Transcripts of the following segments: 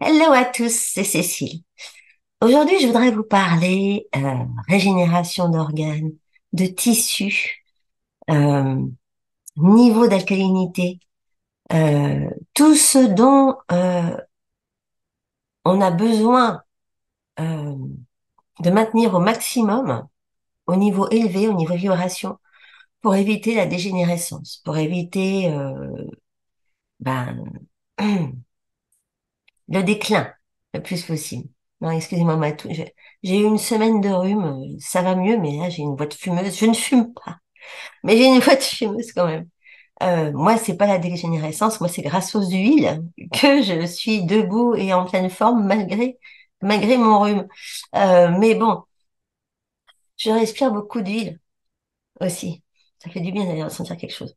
Hello à tous, c'est Cécile. Aujourd'hui, je voudrais vous parler régénération d'organes, de tissus, euh, niveau d'alcalinité, tout ce dont on a besoin euh, de maintenir au maximum, au niveau élevé, au niveau vibration, pour éviter la dégénérescence, pour éviter ben, le déclin le plus possible. Non, excusez-moi, Matou, j'ai eu une semaine de rhume, ça va mieux, mais là j'ai une voix de fumeuse. Je ne fume pas, mais j'ai une voix de fumeuse quand même. Moi, c'est pas la dégénérescence, moi c'est grâce aux huiles que je suis debout et en pleine forme malgré mon rhume. Mais bon, je respire beaucoup d'huile aussi. Ça fait du bien d'ailleurs de sentir quelque chose.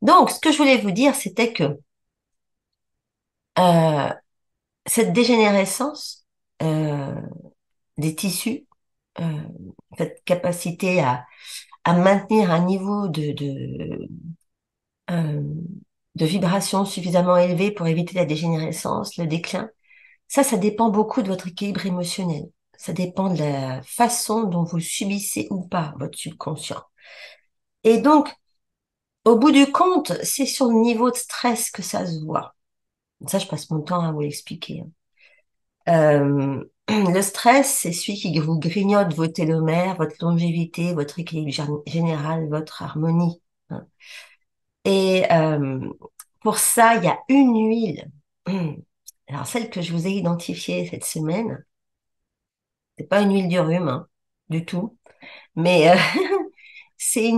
Donc, ce que je voulais vous dire, c'était que euh, cette dégénérescence des tissus, euh, cette capacité à maintenir un niveau euh, de vibration suffisamment élevé pour éviter la dégénérescence, le déclin, ça dépend beaucoup de votre équilibre émotionnel. Ça dépend de la façon dont vous subissez ou pas votre subconscient. Et donc, au bout du compte, c'est sur le niveau de stress que ça se voit. Ça, je passe mon temps à vous l'expliquer. Le stress, c'est celui qui vous grignote vos télomères, votre longévité, votre équilibre général, votre harmonie, hein. Et pour ça, il y a une huile. Alors, celle que je vous ai identifiée cette semaine, c'est pas une huile du rhume, hein, du tout, mais c'est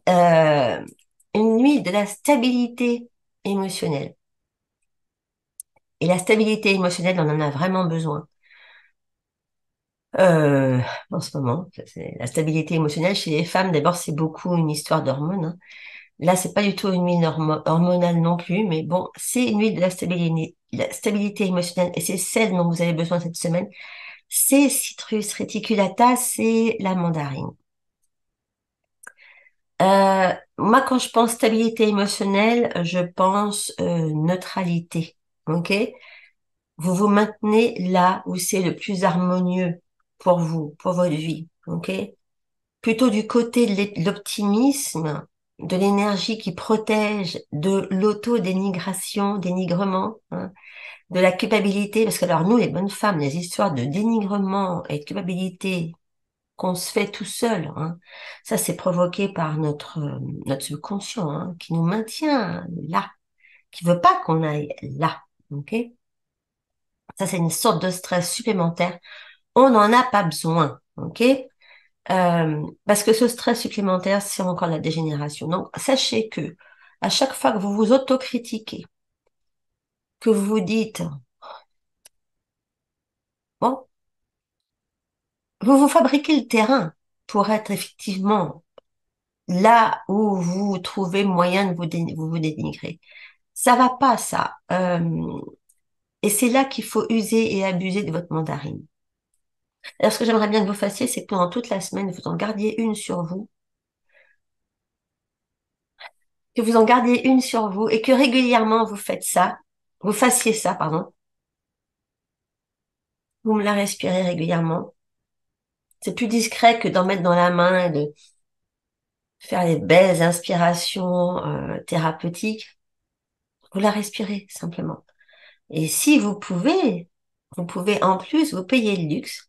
euh, une huile de la stabilité émotionnelle. Et la stabilité émotionnelle, on en a vraiment besoin. Euh, En ce moment, la stabilité émotionnelle chez les femmes, d'abord, c'est beaucoup une histoire d'hormones, hein. Là, c'est pas du tout une huile hormonale non plus, mais bon, c'est une huile de la stabilité émotionnelle et c'est celle dont vous avez besoin cette semaine. C'est Citrus reticulata, c'est la mandarine. Moi, quand je pense stabilité émotionnelle, je pense neutralité. Ok? Vous vous maintenez là où c'est le plus harmonieux pour vous, pour votre vie. Ok? Plutôt du côté de l'optimisme, de l'énergie qui protège, de dénigrement, hein, de la culpabilité, parce que alors nous, les bonnes femmes, les histoires de dénigrement et de culpabilité qu'on se fait tout seul, hein, ça c'est provoqué par notre subconscient, hein, qui nous maintient là, qui veut pas qu'on aille là, ok? Ça c'est une sorte de stress supplémentaire. On n'en a pas besoin, ok? Parce que ce stress supplémentaire, c'est encore la dégénération. Donc, sachez que à chaque fois que vous vous autocritiquez, que vous vous dites, bon, vous vous fabriquez le terrain pour être effectivement là où vous trouvez moyen de vous dénigrer. Ça va pas, ça. Et c'est là qu'il faut user et abuser de votre mandarine. Alors, ce que j'aimerais bien que vous fassiez, c'est que pendant toute la semaine, vous en gardiez une sur vous, que vous en gardiez une sur vous et que régulièrement vous faites ça, vous fassiez ça, pardon. Vous me la respirez régulièrement. C'est plus discret que d'en mettre dans la main et de faire les belles inspirations thérapeutiques. Vous la respirez simplement. Et si vous pouvez en plus vous payer le luxe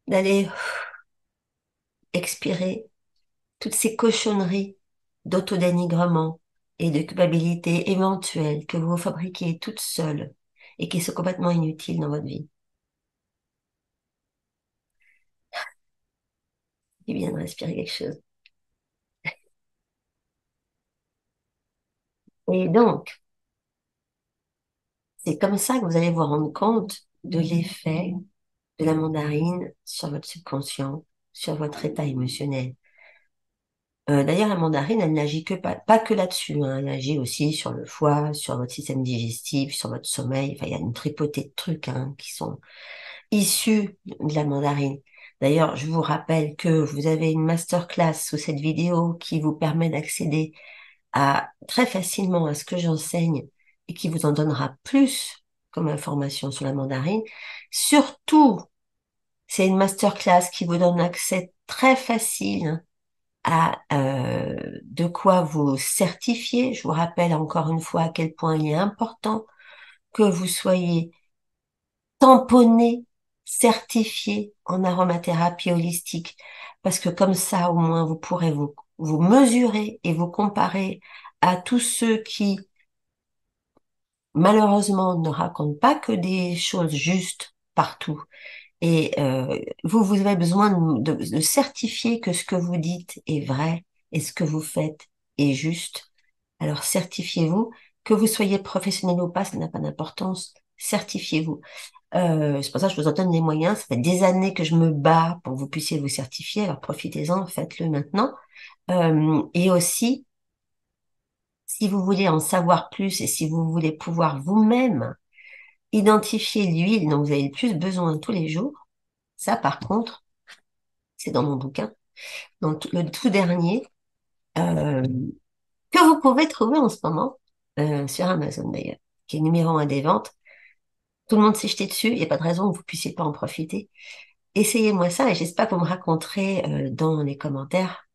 d'aller expirer toutes ces cochonneries d'autodénigrement et de culpabilité éventuelle que vous fabriquez toutes seules et qui sont complètement inutiles dans votre vie. Il vient de respirer quelque chose. Et donc, c'est comme ça que vous allez vous rendre compte de l'effet de la mandarine sur votre subconscient, sur votre état émotionnel. D'ailleurs, la mandarine, elle n'agit pas que là-dessus, hein. Elle agit aussi sur le foie, sur votre système digestif, sur votre sommeil. Enfin, il y a une tripotée de trucs, hein, qui sont issus de la mandarine. D'ailleurs, je vous rappelle que vous avez une masterclass sous cette vidéo qui vous permet d'accéder très facilement à ce que j'enseigne et qui vous en donnera plus comme information sur la mandarine. Surtout, c'est une masterclass qui vous donne accès très facile à de quoi vous certifier. Je vous rappelle encore une fois à quel point il est important que vous soyez tamponné, certifié en aromathérapie holistique, parce que comme ça, au moins, vous pourrez vous mesurer et vous comparer à tous ceux qui, malheureusement, ne racontent pas que des choses justes partout. Et vous avez besoin de certifier que ce que vous dites est vrai et ce que vous faites est juste. Alors certifiez-vous, que vous soyez professionnel ou pas, ça n'a pas d'importance. Certifiez-vous. C'est pour ça que je vous en donne les moyens. Ça fait des années que je me bats pour que vous puissiez vous certifier. Alors profitez-en, faites-le maintenant. Et aussi, si vous voulez en savoir plus et si vous voulez pouvoir vous-même identifier l'huile dont vous avez le plus besoin tous les jours, ça par contre, c'est dans mon bouquin, dans le tout dernier, euh, que vous pouvez trouver en ce moment sur Amazon d'ailleurs, qui est numéro 1 des ventes. Tout le monde s'est jeté dessus, il n'y a pas de raison que vous puissiez pas en profiter. Essayez-moi ça et j'espère que vous me raconterez dans les commentaires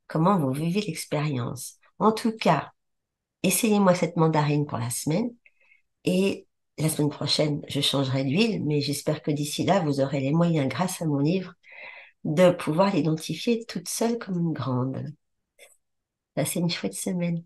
comment vous vivez l'expérience. En tout cas, essayez-moi cette mandarine pour la semaine et la semaine prochaine, je changerai d'huile, mais j'espère que d'ici là, vous aurez les moyens, grâce à mon livre, de pouvoir l'identifier toute seule comme une grande. Passez une chouette semaine.